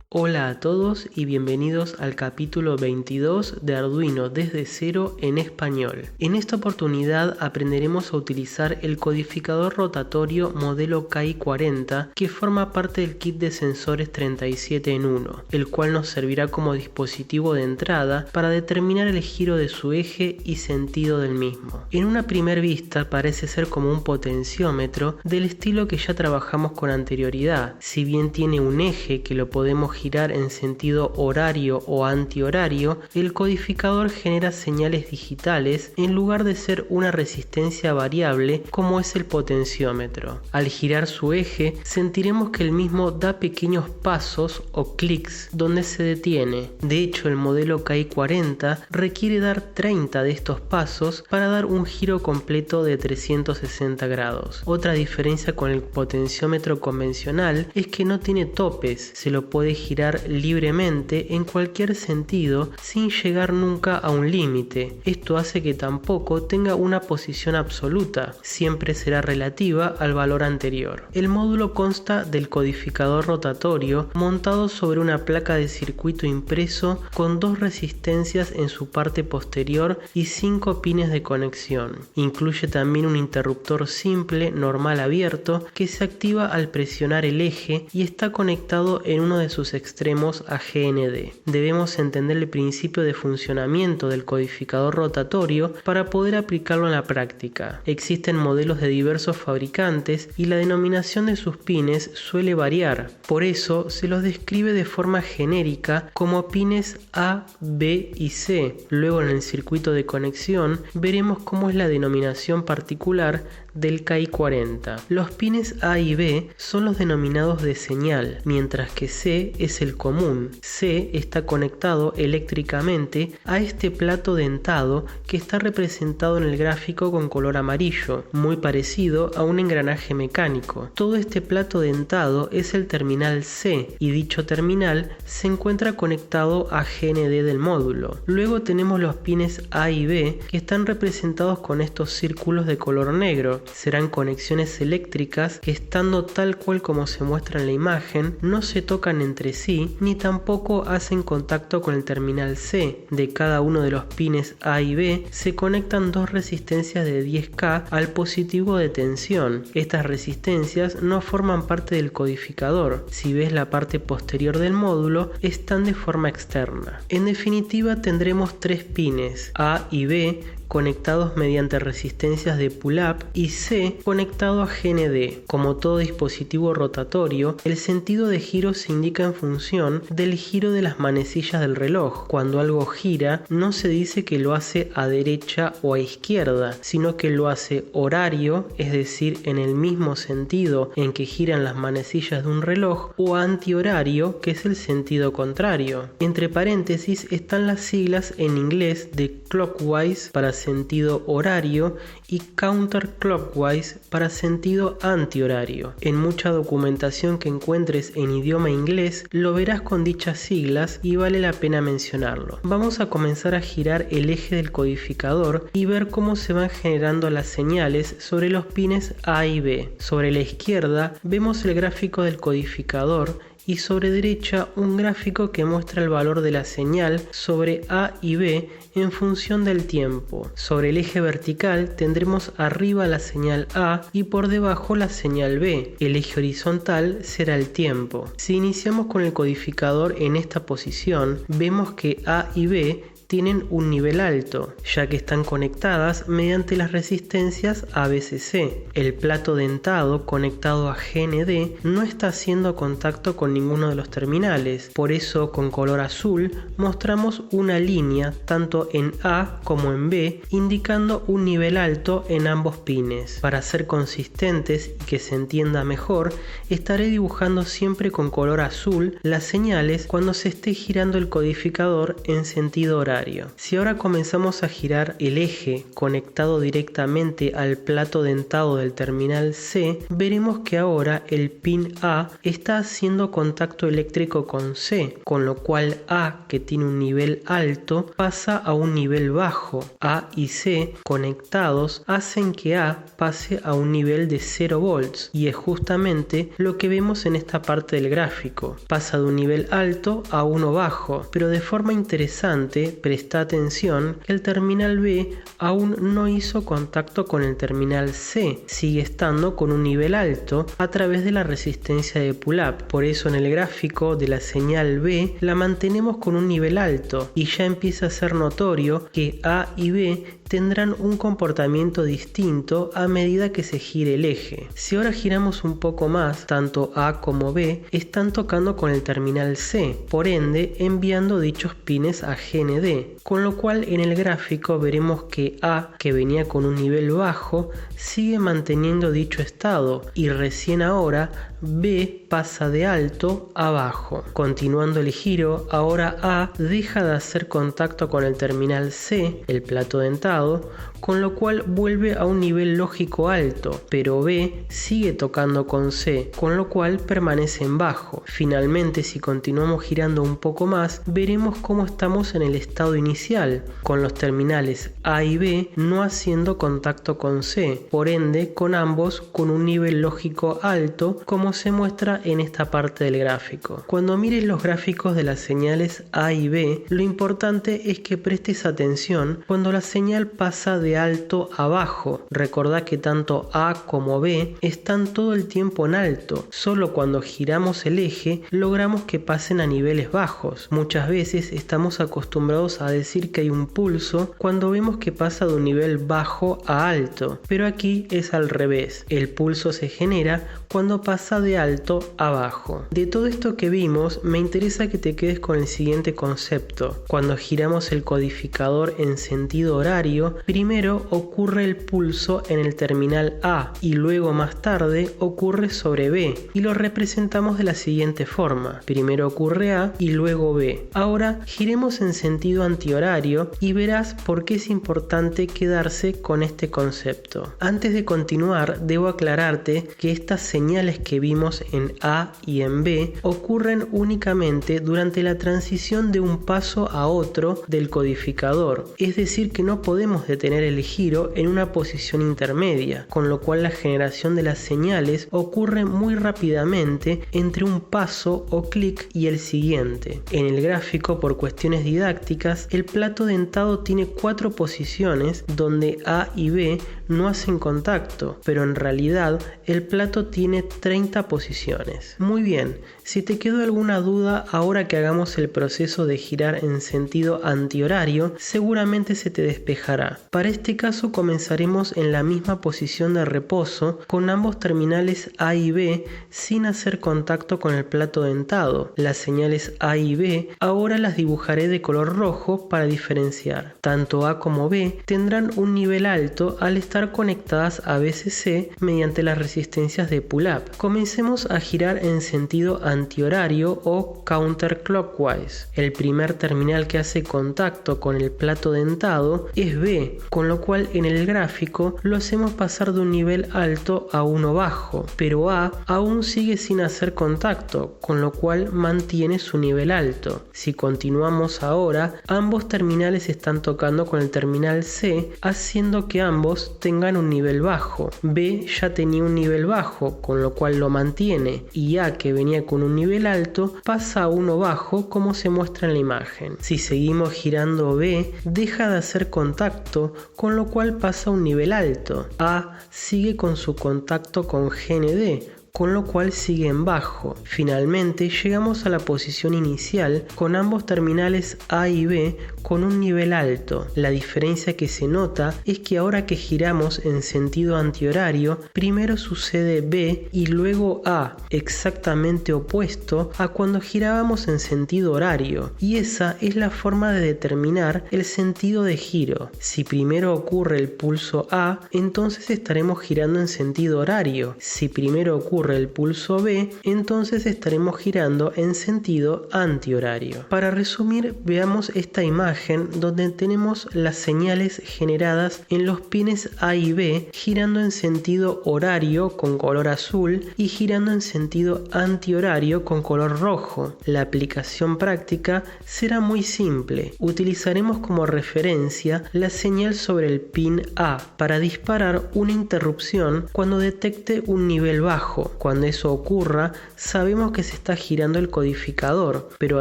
Hola a todos y bienvenidos al capítulo 22 de Arduino desde cero en español. En esta oportunidad aprenderemos a utilizar el codificador rotatorio modelo KI40 que forma parte del kit de sensores 37 en 1, el cual nos servirá como dispositivo de entrada para determinar el giro de su eje y sentido del mismo. En una primera vista parece ser como un potenciómetro del estilo que ya trabajamos con anterioridad, si bien tiene un eje que lo podemos girar en sentido horario o antihorario, el codificador genera señales digitales en lugar de ser una resistencia variable como es el potenciómetro. Al girar su eje, sentiremos que el mismo da pequeños pasos o clics donde se detiene. De hecho, el modelo KI40 requiere dar 30 de estos pasos para dar un giro completo de 360 grados. Otra diferencia con el potenciómetro convencional es que no tiene topes, se lo puede girar libremente en cualquier sentido sin llegar nunca a un límite. Esto hace que tampoco tenga una posición absoluta, siempre será relativa al valor anterior. El módulo consta del codificador rotatorio montado sobre una placa de circuito impreso con 2 resistencias en su parte posterior y 5 pines de conexión. Incluye también un interruptor simple normal abierto que se activa al presionar el eje y está conectado en uno de sus extremos a GND. Debemos entender el principio de funcionamiento del codificador rotatorio para poder aplicarlo en la práctica. Existen modelos de diversos fabricantes y la denominación de sus pines suele variar. Por eso se los describe de forma genérica como pines A, B y C. Luego en el circuito de conexión veremos cómo es la denominación particular del KI40. Los pines A y B son los denominados de señal, mientras que C es el común. C está conectado eléctricamente a este plato dentado que está representado en el gráfico con color amarillo, muy parecido a un engranaje mecánico. Todo este plato dentado es el terminal C y dicho terminal se encuentra conectado a GND del módulo. Luego tenemos los pines A y B que están representados con estos círculos de color negro. Serán conexiones eléctricas que, estando tal cual como se muestra en la imagen, no se tocan entre sí ni tampoco hacen contacto con el terminal C. De cada uno de los pines A y B se conectan 2 resistencias de 10K al positivo de tensión. Estas resistencias no forman parte del codificador. Si ves la parte posterior del módulo, están de forma externa. En definitiva, tendremos 3 pines A y B conectados mediante resistencias de pull-up y C conectado a GND. Como todo dispositivo rotatorio, el sentido de giro se indica en función del giro de las manecillas del reloj. Cuando algo gira, no se dice que lo hace a derecha o a izquierda, sino que lo hace horario, es decir, en el mismo sentido en que giran las manecillas de un reloj, o antihorario, que es el sentido contrario. Entre paréntesis están las siglas en inglés de clockwise para sentido horario y counterclockwise para sentido antihorario. En mucha documentación que encuentres en idioma inglés lo verás con dichas siglas y vale la pena mencionarlo. Vamos a comenzar a girar el eje del codificador y ver cómo se van generando las señales sobre los pines A y B. Sobre la izquierda vemos el gráfico del codificador y sobre derecha un gráfico que muestra el valor de la señal sobre A y B en función del tiempo. Sobre el eje vertical tendremos arriba la señal A y por debajo la señal B. El eje horizontal será el tiempo. Si iniciamos con el codificador en esta posición, vemos que A y B tienen un nivel alto, ya que están conectadas mediante las resistencias ABCC. El plato dentado conectado a GND no está haciendo contacto con ninguno de los terminales, por eso con color azul mostramos una línea tanto en A como en B indicando un nivel alto en ambos pines. Para ser consistentes y que se entienda mejor, estaré dibujando siempre con color azul las señales cuando se esté girando el codificador en sentido horario. antihorario. Si ahora comenzamos a girar el eje conectado directamente al plato dentado del terminal C, veremos que ahora el pin A está haciendo contacto eléctrico con C, con lo cual A, que tiene un nivel alto, pasa a un nivel bajo. A y C conectados hacen que A pase a un nivel de 0 volts y es justamente lo que vemos en esta parte del gráfico. Pasa de un nivel alto a uno bajo, pero de forma interesante, presta atención que el terminal B aún no hizo contacto con el terminal C, sigue estando con un nivel alto a través de la resistencia de pull-up. Por eso en el gráfico de la señal B la mantenemos con un nivel alto y ya empieza a ser notorio que A y B tendrán un comportamiento distinto a medida que se gire el eje. Si ahora giramos un poco más, tanto A como B están tocando con el terminal C, por ende enviando dichos pines a GND, con lo cual en el gráfico veremos que A, que venía con un nivel bajo, sigue manteniendo dicho estado y recién ahora B pasa de alto a bajo. Continuando el giro, ahora A deja de hacer contacto con el terminal C, el plato dentado, con lo cual vuelve a un nivel lógico alto, pero B sigue tocando con C, con lo cual permanece en bajo. Finalmente, si continuamos girando un poco más, veremos cómo estamos en el estado inicial, con los terminales A y B no haciendo contacto con C, por ende con ambos con un nivel lógico alto, como se muestra en esta parte del gráfico. Cuando mires los gráficos de las señales A y B, lo importante es que prestes atención cuando la señal pasa de alto a bajo. Recordá que tanto A como B están todo el tiempo en alto, solo cuando giramos el eje logramos que pasen a niveles bajos. Muchas veces estamos acostumbrados a decir que hay un pulso cuando vemos que pasa de un nivel bajo a alto, pero aquí es al revés. El pulso se genera cuando pasa de alto a bajo. De todo esto que vimos, me interesa que te quedes con el siguiente concepto. Cuando giramos el codificador en sentido horario, primero ocurre el pulso en el terminal A y luego más tarde ocurre sobre B y lo representamos de la siguiente forma. Primero ocurre A y luego B. Ahora giremos en sentido antihorario y verás por qué es importante quedarse con este concepto. Antes de continuar, debo aclararte que estas señales que vimos en A y en B ocurren únicamente durante la transición de un paso a otro del codificador, es decir que no podemos detener el giro en una posición intermedia, con lo cual la generación de las señales ocurre muy rápidamente entre un paso o clic y el siguiente. En el gráfico, por cuestiones didácticas, el plato dentado tiene 4 posiciones donde A y B no hacen contacto, pero en realidad el plato tiene 30 posiciones. Muy bien, si te quedó alguna duda ahora que hagamos el proceso de girar en sentido antihorario, seguramente se te despejará. Para este caso comenzaremos en la misma posición de reposo con ambos terminales A y B sin hacer contacto con el plato dentado. Las señales A y B ahora las dibujaré de color rojo para diferenciar. Tanto A como B tendrán un nivel alto al estar conectadas a BCC mediante las resistencias de pull-up. Comencemos a girar en sentido antihorario o counterclockwise. El primer terminal que hace contacto con el plato dentado es B, con lo cual en el gráfico lo hacemos pasar de un nivel alto a uno bajo, pero A aún sigue sin hacer contacto, con lo cual mantiene su nivel alto. Si continuamos ahora, ambos terminales están tocando con el terminal C, haciendo que ambos tengan un nivel bajo. B ya tenía un nivel bajo, con lo cual lo mantiene, y A, que venía con un nivel alto, pasa a uno bajo, como se muestra en la imagen. Si seguimos girando, B deja de hacer contacto, con lo cual pasa a un nivel alto. A sigue con su contacto con GND, con lo cual sigue en bajo. Finalmente llegamos a la posición inicial con ambos terminales A y B con un nivel alto. La diferencia que se nota es que ahora que giramos en sentido antihorario, primero sucede B y luego A, exactamente opuesto a cuando girábamos en sentido horario, y esa es la forma de determinar el sentido de giro. Si primero ocurre el pulso A, entonces estaremos girando en sentido horario. Si primero ocurre ocurre el pulso B, entonces estaremos girando en sentido antihorario. Para resumir, veamos esta imagen donde tenemos las señales generadas en los pines A y B girando en sentido horario con color azul y girando en sentido antihorario con color rojo. La aplicación práctica será muy simple. Utilizaremos como referencia la señal sobre el pin A para disparar una interrupción cuando detecte un nivel bajo. Cuando eso ocurra, sabemos que se está girando el codificador, pero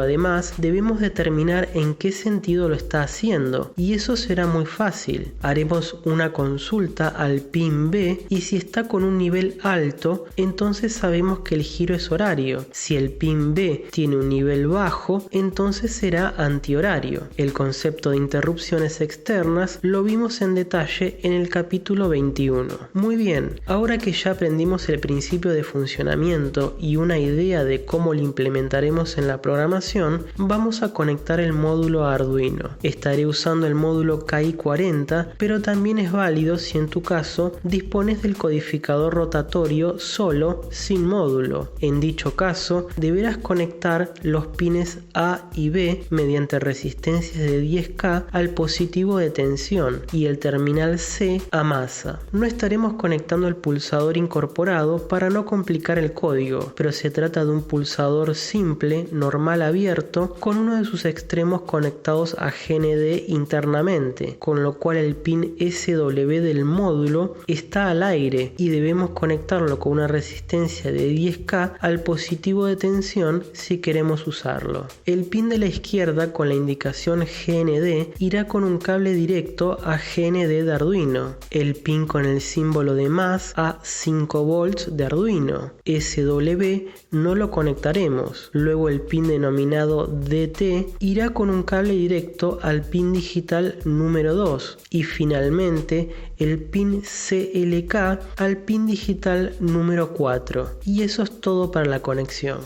además debemos determinar en qué sentido lo está haciendo, y eso será muy fácil. Haremos una consulta al pin B y si está con un nivel alto, entonces sabemos que el giro es horario. Si el pin B tiene un nivel bajo, entonces será antihorario. El concepto de interrupciones externas lo vimos en detalle en el capítulo 21. Muy bien, ahora que ya aprendimos el principio de funcionamiento y una idea de cómo lo implementaremos en la programación, vamos a conectar el módulo a Arduino. Estaré usando el módulo KI40, pero también es válido si en tu caso dispones del codificador rotatorio solo, sin módulo. En dicho caso, deberás conectar los pines A y B mediante resistencias de 10K al positivo de tensión y el terminal C a masa. No estaremos conectando el pulsador incorporado para no complicar el código, pero se trata de un pulsador simple, normal abierto, con uno de sus extremos conectados a GND internamente, con lo cual el pin SW del módulo está al aire y debemos conectarlo con una resistencia de 10K al positivo de tensión si queremos usarlo. El pin de la izquierda con la indicación GND irá con un cable directo a GND de Arduino, el pin con el símbolo de más a 5 volts de Arduino. SW no lo conectaremos. Luego el pin denominado DT irá con un cable directo al pin digital número 2 y finalmente el pin CLK al pin digital número 4. Y eso es todo para la conexión.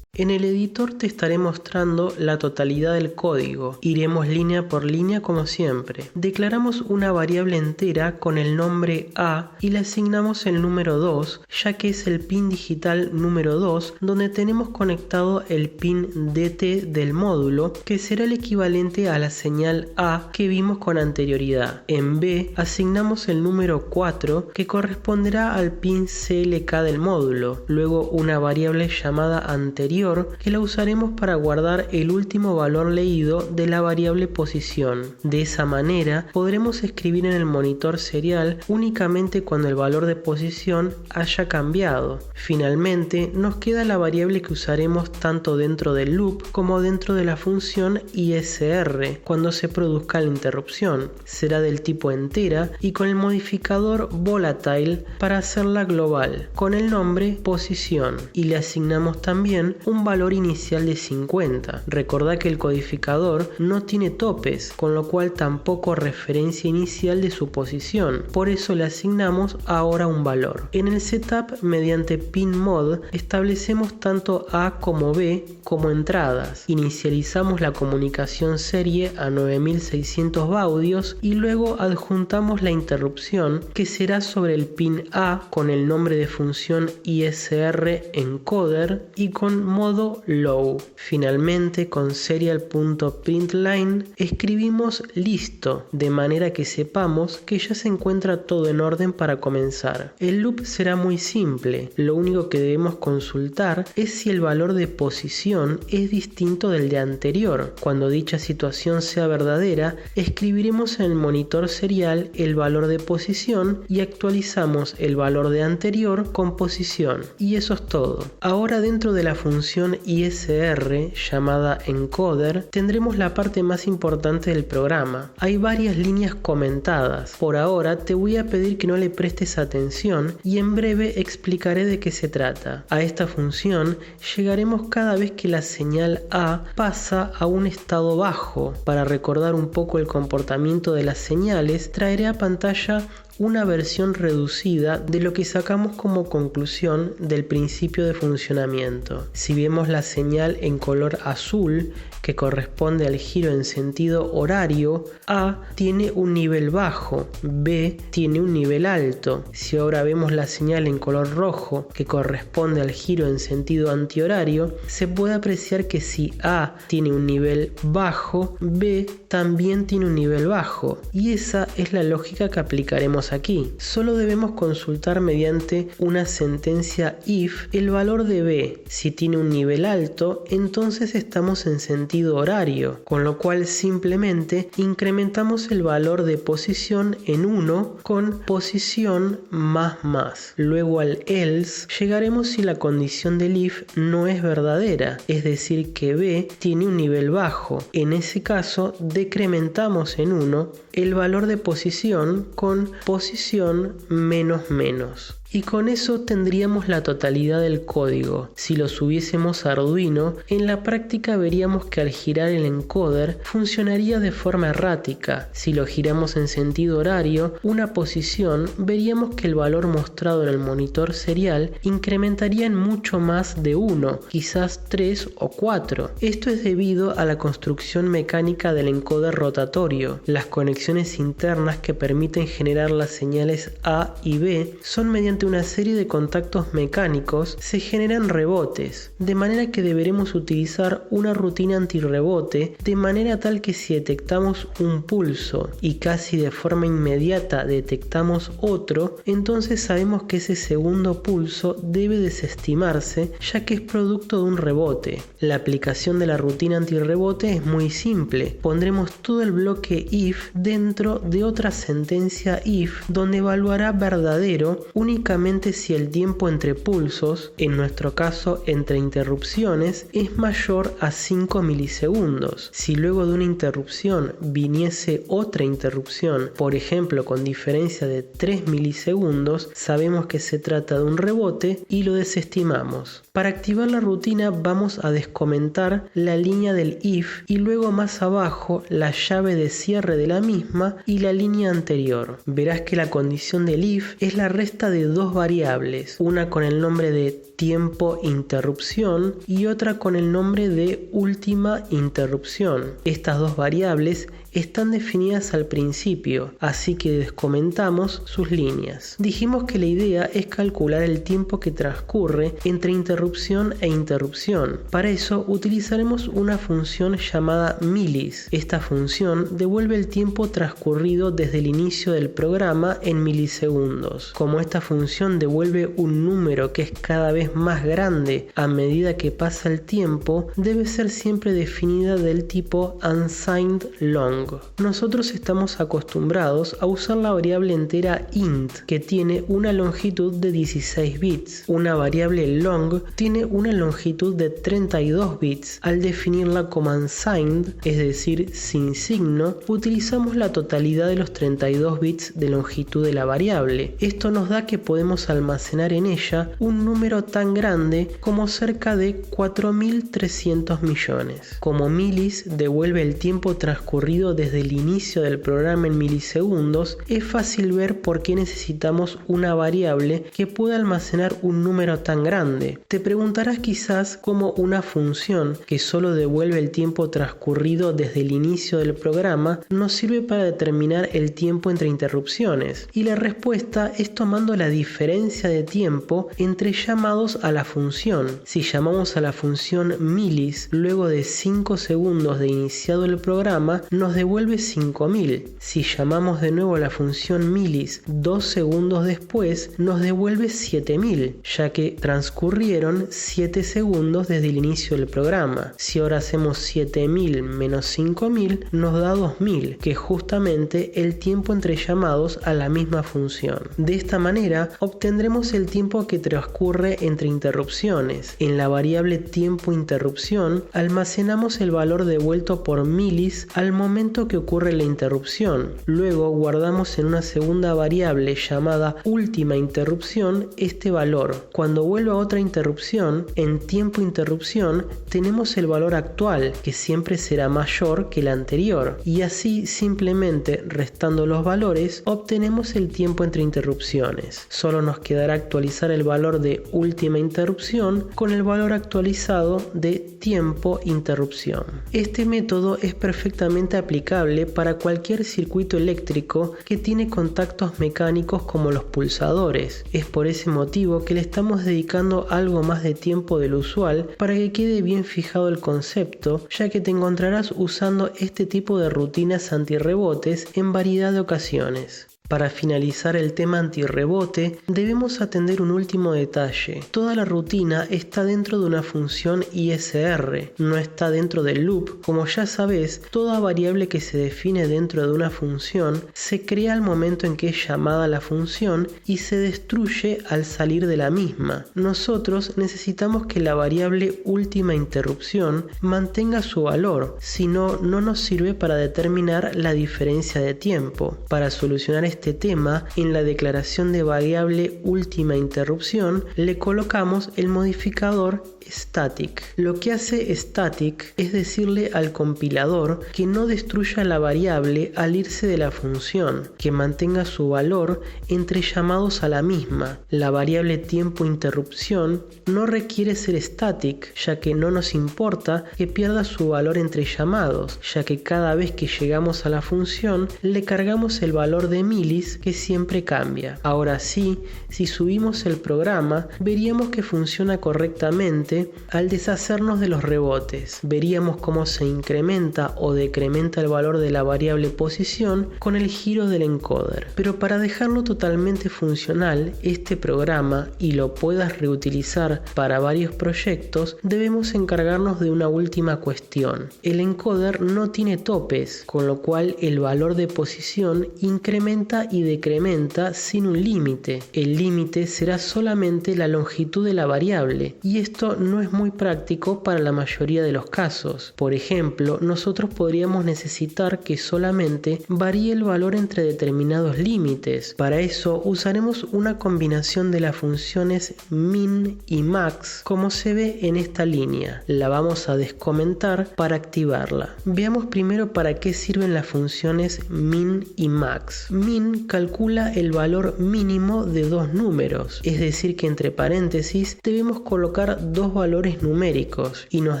En el editor te estaré mostrando la totalidad del código. Iremos línea por línea como siempre. Declaramos una variable entera con el nombre A y le asignamos el número 2, ya que es el pin digital número 2 donde tenemos conectado el pin DT del módulo, que será el equivalente a la señal A que vimos con anterioridad. En B asignamos el número 4 que corresponderá al pin CLK del módulo. Luego una variable llamada anterior que la usaremos para guardar el último valor leído de la variable posición. De esa manera podremos escribir en el monitor serial únicamente cuando el valor de posición haya cambiado. Finalmente nos queda la variable que usaremos tanto dentro del loop como dentro de la función ISR cuando se produzca la interrupción. Será del tipo entera y con el modificador volatile para hacerla global con el nombre posición, y le asignamos también un valor inicial de 50. Recordá que el codificador no tiene topes, con lo cual tampoco referencia inicial de su posición. Por eso le asignamos ahora un valor. En el setup, mediante pinMod, establecemos tanto A como B como entradas. Inicializamos la comunicación serie a 9600 baudios y luego adjuntamos la interrupción que será sobre el pin A con el nombre de función ISR encoder y con modo low. Finalmente, con serial.println escribimos listo, de manera que sepamos que ya se encuentra todo en orden para comenzar. El loop será muy simple. Lo único que debemos consultar es si el valor de posición es distinto del de anterior. Cuando dicha situación sea verdadera, escribiremos en el monitor serial el valor de posición y actualizamos el valor de anterior con posición. Y eso es todo. Ahora, dentro de la función ISR llamada encoder, tendremos la parte más importante del programa. Hay varias líneas comentadas. Por ahora te voy a pedir que no le prestes atención y en breve explicaré de qué se trata. A esta función llegaremos cada vez que la señal A pasa a un estado bajo. Para recordar un poco el comportamiento de las señales, traeré a pantalla una versión reducida de lo que sacamos como conclusión del principio de funcionamiento. Si vemos la señal en color azul, que corresponde al giro en sentido horario, A tiene un nivel bajo, B tiene un nivel alto. Si ahora vemos la señal en color rojo, que corresponde al giro en sentido antihorario, se puede apreciar que si A tiene un nivel bajo, B también tiene un nivel bajo. Y esa es la lógica que aplicaremos aquí. Solo debemos consultar mediante una sentencia if el valor de B. Si tiene un nivel alto, entonces estamos en sentido horario, con lo cual simplemente incrementamos el valor de posición en 1 con posición más. Luego al else llegaremos si la condición del if no es verdadera, es decir que B tiene un nivel bajo. En ese caso decrementamos en 1 el valor de posición con posición menos. Y con eso tendríamos la totalidad del código. Si lo subiésemos a Arduino, en la práctica veríamos que al girar el encoder funcionaría de forma errática. Si lo giramos en sentido horario, una posición, veríamos que el valor mostrado en el monitor serial incrementaría en mucho más de 1, quizás 3 o 4. Esto es debido a la construcción mecánica del encoder rotatorio. Las conexiones internas que permiten generar las señales A y B son mediante una serie de contactos mecánicos se generan rebotes, de manera que deberemos utilizar una rutina antirrebote de manera tal que si detectamos un pulso y casi de forma inmediata detectamos otro, entonces sabemos que ese segundo pulso debe desestimarse ya que es producto de un rebote. La aplicación de la rutina antirrebote es muy simple. Pondremos todo el bloque if dentro de otra sentencia if donde evaluará verdadero únicamente si el tiempo entre pulsos, en nuestro caso entre interrupciones, es mayor a 5 milisegundos. Si luego de una interrupción viniese otra interrupción, por ejemplo con diferencia de 3 milisegundos, sabemos que se trata de un rebote y lo desestimamos. Para activar la rutina vamos a descomentar la línea del if y luego más abajo la llave de cierre de la misma y la línea anterior. Verás que la condición del if es la resta de dos variables, una con el nombre de tiempo interrupción y otra con el nombre de última interrupción. Estas dos variables están definidas al principio, así que descomentamos sus líneas. Dijimos que la idea es calcular el tiempo que transcurre entre interrupción e interrupción. Para eso utilizaremos una función llamada milis. Esta función devuelve el tiempo transcurrido desde el inicio del programa en milisegundos. Como esta función devuelve un número que es cada vez más grande a medida que pasa el tiempo, debe ser siempre definida del tipo unsigned long. Nosotros estamos acostumbrados a usar la variable entera int, que tiene una longitud de 16 bits. Una variable long tiene una longitud de 32 bits. Al definirla como unsigned, es decir, sin signo, utilizamos la totalidad de los 32 bits de longitud de la variable. Esto nos da que podemos almacenar en ella un número tan grande como cerca de 4.300 millones. Como milis devuelve el tiempo transcurrido desde el inicio del programa en milisegundos, es fácil ver por qué necesitamos una variable que pueda almacenar un número tan grande. Te preguntarás quizás cómo una función que solo devuelve el tiempo transcurrido desde el inicio del programa nos sirve para determinar el tiempo entre interrupciones. Y la respuesta es tomando la diferencia de tiempo entre llamados a la función. Si llamamos a la función milis luego de 5 segundos de iniciado el programa, nos devuelve 5000. Si llamamos de nuevo a la función milis 2 segundos después, nos devuelve 7000, ya que transcurrieron 7 segundos desde el inicio del programa. Si ahora hacemos 7000 menos 5000, nos da 2000, que es justamente el tiempo entre llamados a la misma función. De esta manera, obtendremos el tiempo que transcurre entre entre interrupciones. En la variable tiempo interrupción almacenamos el valor devuelto por milis al momento que ocurre la interrupción. Luego guardamos en una segunda variable llamada última interrupción este valor. Cuando vuelva otra interrupción, en tiempo interrupción tenemos el valor actual, que siempre será mayor que el anterior, y así simplemente restando los valores obtenemos el tiempo entre interrupciones. Solo nos quedará actualizar el valor de última interrupción con el valor actualizado de tiempo interrupción. Este método es perfectamente aplicable para cualquier circuito eléctrico que tiene contactos mecánicos como los pulsadores. Es por ese motivo que le estamos dedicando algo más de tiempo de lo usual para que quede bien fijado el concepto, ya que te encontrarás usando este tipo de rutinas antirrebotes en variedad de ocasiones. Para finalizar el tema antirrebote, debemos atender un último detalle. Toda la rutina está dentro de una función ISR, no está dentro del loop. Como ya sabes, toda variable que se define dentro de una función se crea al momento en que es llamada la función y se destruye al salir de la misma. Nosotros necesitamos que la variable última interrupción mantenga su valor, si no, no nos sirve para determinar la diferencia de tiempo. Para solucionar este tema, en la declaración de variable última interrupción le colocamos el modificador static. Lo que hace static es decirle al compilador que no destruya la variable al irse de la función, que mantenga su valor entre llamados a la misma. La variable tiempo interrupción no requiere ser static, ya que no nos importa que pierda su valor entre llamados, ya que cada vez que llegamos a la función le cargamos el valor de milis que siempre cambia. Ahora sí, si subimos el programa, veríamos que funciona correctamente al deshacernos de los rebotes. Veríamos cómo se incrementa o decrementa el valor de la variable posición con el giro del encoder. Pero para dejarlo totalmente funcional, este programa, y lo puedas reutilizar para varios proyectos, debemos encargarnos de una última cuestión. El encoder no tiene topes, con lo cual el valor de posición incrementa y decrementa sin un límite. El límite será solamente la longitud de la variable, y esto no es muy práctico para la mayoría de los casos. Por ejemplo, nosotros podríamos necesitar que solamente varíe el valor entre determinados límites. Para eso usaremos una combinación de las funciones min y max, como se ve en esta línea. La vamos a descomentar para activarla. Veamos primero para qué sirven las funciones min y max. Min calcula el valor mínimo de dos números, es decir que entre paréntesis debemos colocar dos valores numéricos y nos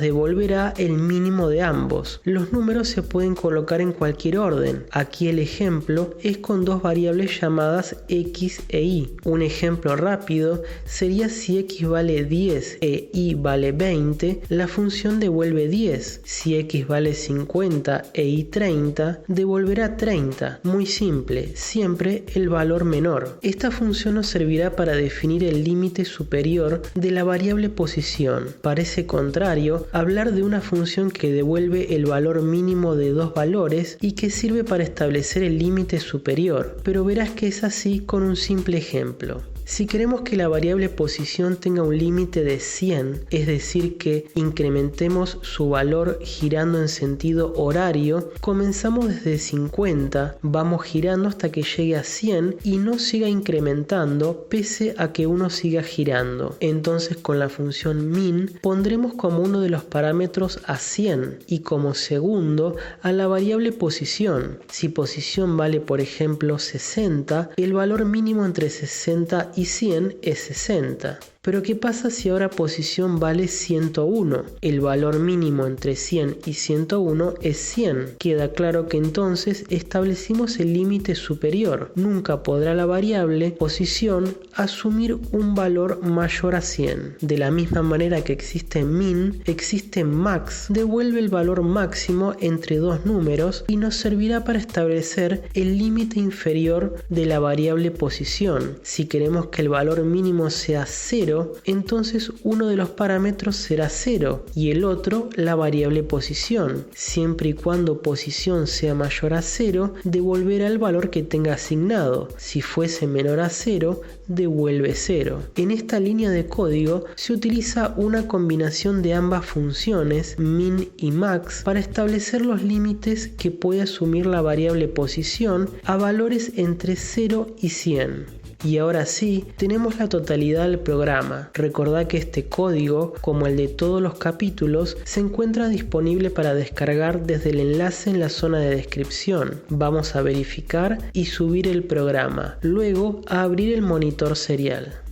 devolverá el mínimo de ambos. Los números se pueden colocar en cualquier orden. Aquí el ejemplo es con dos variables llamadas x e y. Un ejemplo rápido sería si x vale 10 e y vale 20, la función devuelve 10. Si x vale 50 e y 30, devolverá 30. Muy simple, siempre el valor menor. Esta función nos servirá para definir el límite superior de la variable posición. Parece contrario hablar de una función que devuelve el valor mínimo de dos valores y que sirve para establecer el límite superior, pero verás que es así con un simple ejemplo. Si queremos que la variable posición tenga un límite de 100, es decir que incrementemos su valor girando en sentido horario, comenzamos desde 50, vamos girando hasta que llegue a 100 y no siga incrementando pese a que uno siga girando. Entonces con la función min pondremos como uno de los parámetros a 100 y como segundo a la variable posición. Si posición vale por ejemplo 60, el valor mínimo entre 60 y 100 es 60. Pero ¿qué pasa si ahora posición vale 101? El valor mínimo entre 100 y 101 es 100. Queda claro que entonces establecimos el límite superior. Nunca podrá la variable posición asumir un valor mayor a 100. De la misma manera que existe min, existe max. Devuelve el valor máximo entre dos números y nos servirá para establecer el límite inferior de la variable posición. Si queremos que el valor mínimo sea 0, 0, entonces uno de los parámetros será 0 y el otro la variable posición. Siempre y cuando posición sea mayor a 0, devolverá el valor que tenga asignado. Si fuese menor a 0, devuelve 0. En esta línea de código se utiliza una combinación de ambas funciones, min y max, para establecer los límites que puede asumir la variable posición a valores entre 0 y 100. Y ahora sí, tenemos la totalidad del programa. Recordá que este código, como el de todos los capítulos, se encuentra disponible para descargar desde el enlace en la zona de descripción. Vamos a verificar y subir el programa. Luego, a abrir el monitor serial.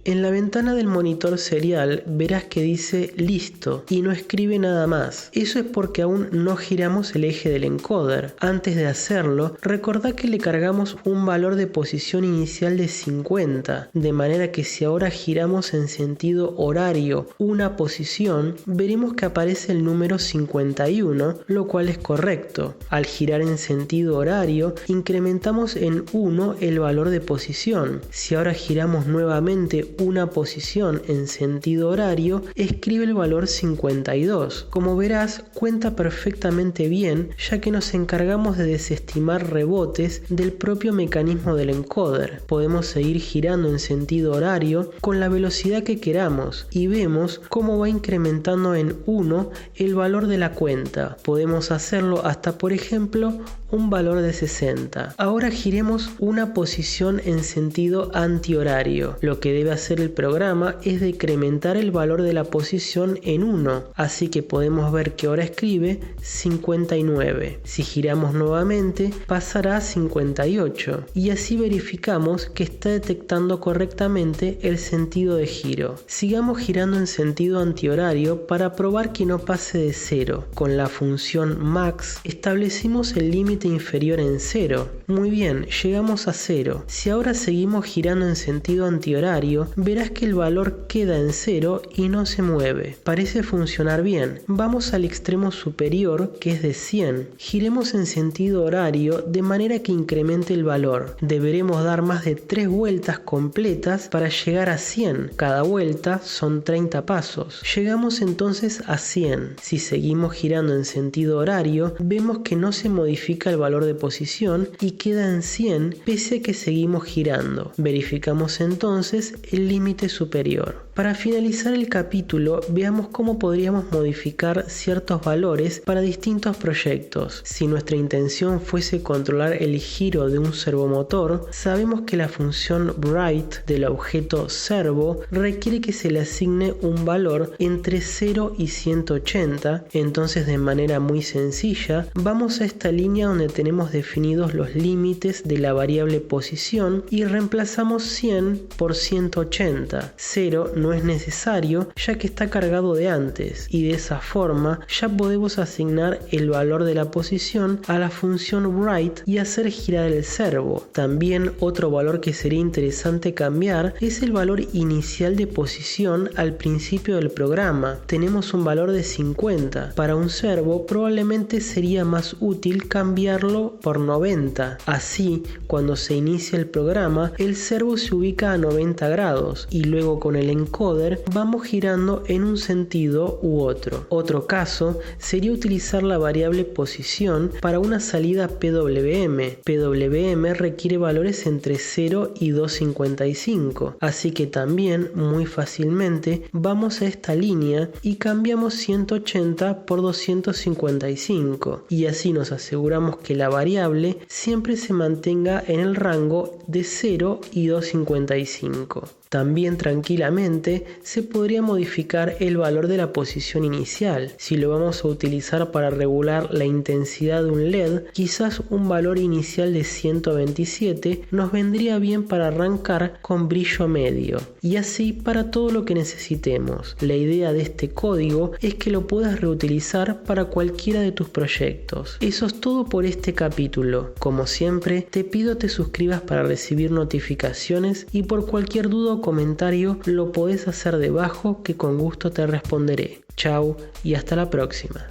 En la ventana del monitor serial verás que dice listo y no escribe nada más. Eso es porque aún no giramos el eje del encoder. Antes de hacerlo, recordá que le cargamos un valor de posición inicial de 50, de manera que si ahora giramos en sentido horario una posición, veremos que aparece el número 51, lo cual es correcto. Al girar en sentido horario, incrementamos en 1 el valor de posición. Si ahora giramos nuevamente una posición en sentido horario, escribe el valor 52. Como verás, cuenta perfectamente bien, ya que nos encargamos de desestimar rebotes del propio mecanismo del encoder. Podemos seguir girando en sentido horario con la velocidad que queramos y vemos cómo va incrementando en 1 el valor de la cuenta. Podemos hacerlo hasta, por ejemplo, un valor de 60. Ahora giremos una posición en sentido antihorario. Lo que debe hacer el programa es decrementar el valor de la posición en 1, así que podemos ver que ahora escribe 59. Si giramos nuevamente, pasará a 58 y así verificamos que está detectando correctamente el sentido de giro. Sigamos girando en sentido antihorario para probar que no pase de 0. Con la función max establecimos el límite inferior en 0. Muy bien, llegamos a 0. Si ahora seguimos girando en sentido antihorario, verás que el valor queda en 0 y no se mueve. Parece funcionar bien. Vamos al extremo superior, que es de 100. Giremos en sentido horario de manera que incremente el valor. Deberemos dar más de 3 vueltas completas para llegar a 100. Cada vuelta son 30 pasos. Llegamos entonces a 100. Si seguimos girando en sentido horario, vemos que no se modifica el valor de posición y queda en 100 pese a que seguimos girando. Verificamos entonces el límite superior. Para finalizar el capítulo, veamos cómo podríamos modificar ciertos valores para distintos proyectos. Si nuestra intención fuese controlar el giro de un servomotor, sabemos que la función write del objeto servo requiere que se le asigne un valor entre 0 y 180. Entonces, de manera muy sencilla, vamos a esta línea donde tenemos definidos los límites de la variable posición y reemplazamos 100 por 180. 0 no es necesario ya que está cargado de antes y de esa forma ya podemos asignar el valor de la posición a la función write y hacer girar el servo. También otro valor que sería interesante cambiar es el valor inicial de posición al principio del programa. Tenemos un valor de 50. Para un servo probablemente sería más útil cambiarlo por 90. Así, cuando se inicia el programa, el servo se ubica a 90 grados y luego con el encoder vamos girando en un sentido u otro. Otro caso sería utilizar la variable posición para una salida PWM. PWM requiere valores entre 0 y 255, así que también muy fácilmente vamos a esta línea y cambiamos 180 por 255 y así nos aseguramos que la variable siempre se mantenga en el rango de 0 y 255. También tranquilamente se podría modificar el valor de la posición inicial. Si lo vamos a utilizar para regular la intensidad de un LED, quizás un valor inicial de 127 nos vendría bien para arrancar con brillo medio. Y así para todo lo que necesitemos. La idea de este código es que lo puedas reutilizar para cualquiera de tus proyectos. Eso es todo por este capítulo. Como siempre, te pido te suscribas para recibir notificaciones y por cualquier duda o comentario lo podés hacer debajo que con gusto te responderé. Chau y hasta la próxima.